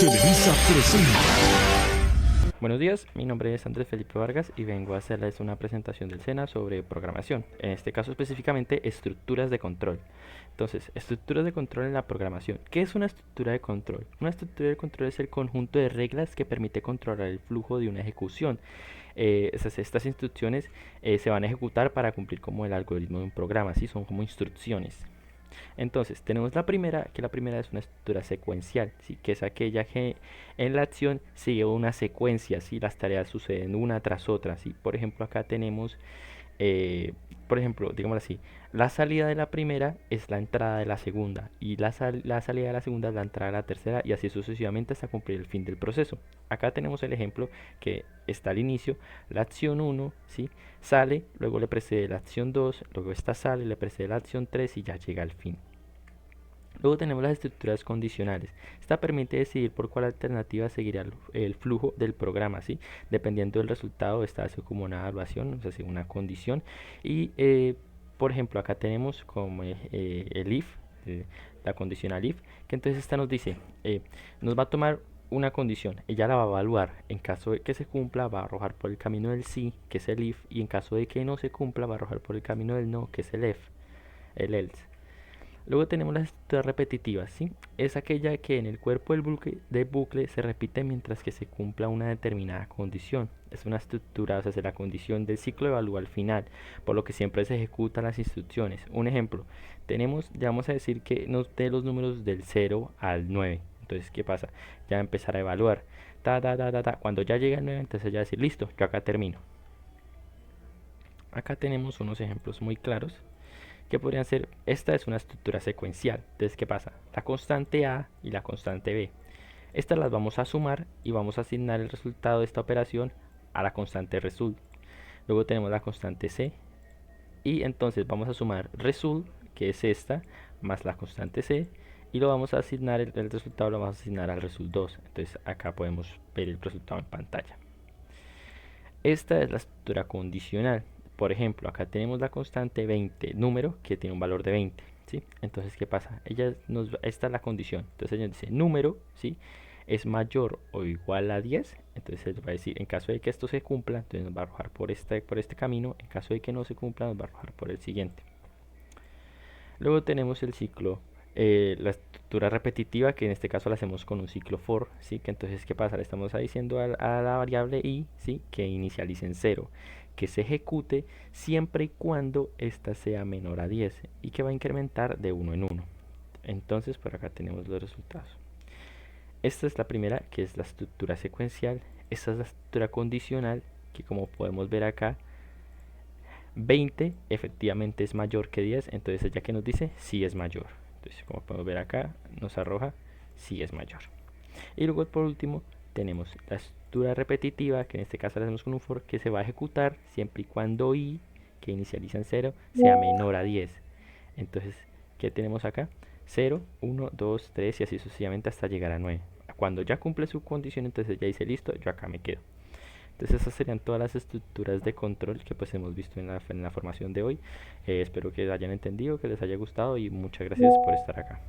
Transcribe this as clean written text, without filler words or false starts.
Televisa presenta. Buenos días, mi nombre es Andrés Felipe Vargas y vengo a hacerles una presentación del SENA sobre programación, en este caso específicamente estructuras de control. Entonces, estructuras de control en la programación. ¿Qué es una estructura de control? Una estructura de control es el conjunto de reglas que permite controlar el flujo de una ejecución. Estas instrucciones se van a ejecutar para cumplir como el algoritmo de un programa, ¿sí? Son como instrucciones. Entonces, tenemos la primera, que la primera es una estructura secuencial, ¿sí? Que es aquella que en la acción sigue una secuencia, ¿sí? Las tareas suceden una tras otra, ¿sí? Por ejemplo, acá tenemos, por ejemplo, digamos así, la salida de la primera es la entrada de la segunda y la salida de la segunda es la entrada de la tercera y así sucesivamente hasta cumplir el fin del proceso. Acá tenemos el ejemplo que está al inicio, la acción uno, ¿sí? Sale, luego le precede la acción 2, luego esta sale, le precede la acción 3 y ya llega al fin. Luego tenemos las estructuras condicionales. Esta permite decidir por cuál alternativa seguirá el flujo del programa, ¿sí? Dependiendo del resultado, esta hace como una evaluación, o sea, una condición. Y, por ejemplo, acá tenemos como el if, la condicional if, que entonces esta nos dice, nos va a tomar una condición, ella la va a evaluar, en caso de que se cumpla va a arrojar por el camino del sí, que es el if, y en caso de que no se cumpla va a arrojar por el camino del no, que es el else. Luego tenemos las estructuras repetitivas, ¿sí? Es aquella que en el cuerpo del bucle se repite mientras que se cumpla una determinada condición. Es una estructura, o sea, la condición del ciclo evalúa al final, por lo que siempre se ejecutan las instrucciones. Un ejemplo, tenemos, ya vamos a decir que nos dé los números del 0 al 9. Entonces, ¿qué pasa? Ya empezar a evaluar. Cuando ya llega el 9, entonces ya decir, listo, yo acá termino. Acá tenemos unos ejemplos muy claros que podrían ser, esta es una estructura secuencial. Entonces, ¿qué pasa? La constante A y la constante B. Estas las vamos a sumar y vamos a asignar el resultado de esta operación a la constante result. Luego tenemos la constante C y entonces vamos a sumar result, que es esta, más la constante C y lo vamos a asignar, el resultado lo vamos a asignar al result 2. Entonces acá podemos ver el resultado en pantalla. Esta es la estructura condicional. Por ejemplo, acá tenemos la constante 20, número, que tiene un valor de 20, ¿sí? Entonces, ¿qué pasa? Esta es la condición. Entonces, ella dice, número, ¿sí? Es mayor o igual a 10. Entonces, él va a decir, en caso de que esto se cumpla, entonces nos va a arrojar por este camino. En caso de que no se cumpla, nos va a arrojar por el siguiente. Luego tenemos el ciclo, la estructura repetitiva, que en este caso la hacemos con un ciclo for, ¿sí? Que entonces, ¿qué pasa? Le estamos diciendo a la variable i, ¿sí? Que inicialice en 0, que se ejecute siempre y cuando esta sea menor a 10 y que va a incrementar de 1 en 1. Entonces, por acá tenemos los resultados. Esta es la primera, que es la estructura secuencial. Esta es la estructura condicional, que como podemos ver acá, 20 efectivamente es mayor que 10, entonces ya que nos dice sí es mayor. Entonces, como podemos ver acá, nos arroja sí es mayor. Y luego por último tenemos la estructura repetitiva, que en este caso la hacemos con un for, que se va a ejecutar siempre y cuando i, que inicializa en 0, sea menor a 10. Entonces, ¿qué tenemos acá? 0, 1, 2, 3 y así sucesivamente hasta llegar a 9. Cuando ya cumple su condición, entonces ya dice listo, yo acá me quedo. Entonces esas serían todas las estructuras de control que pues hemos visto en la formación de hoy. Espero que hayan entendido, que les haya gustado y muchas gracias por estar acá.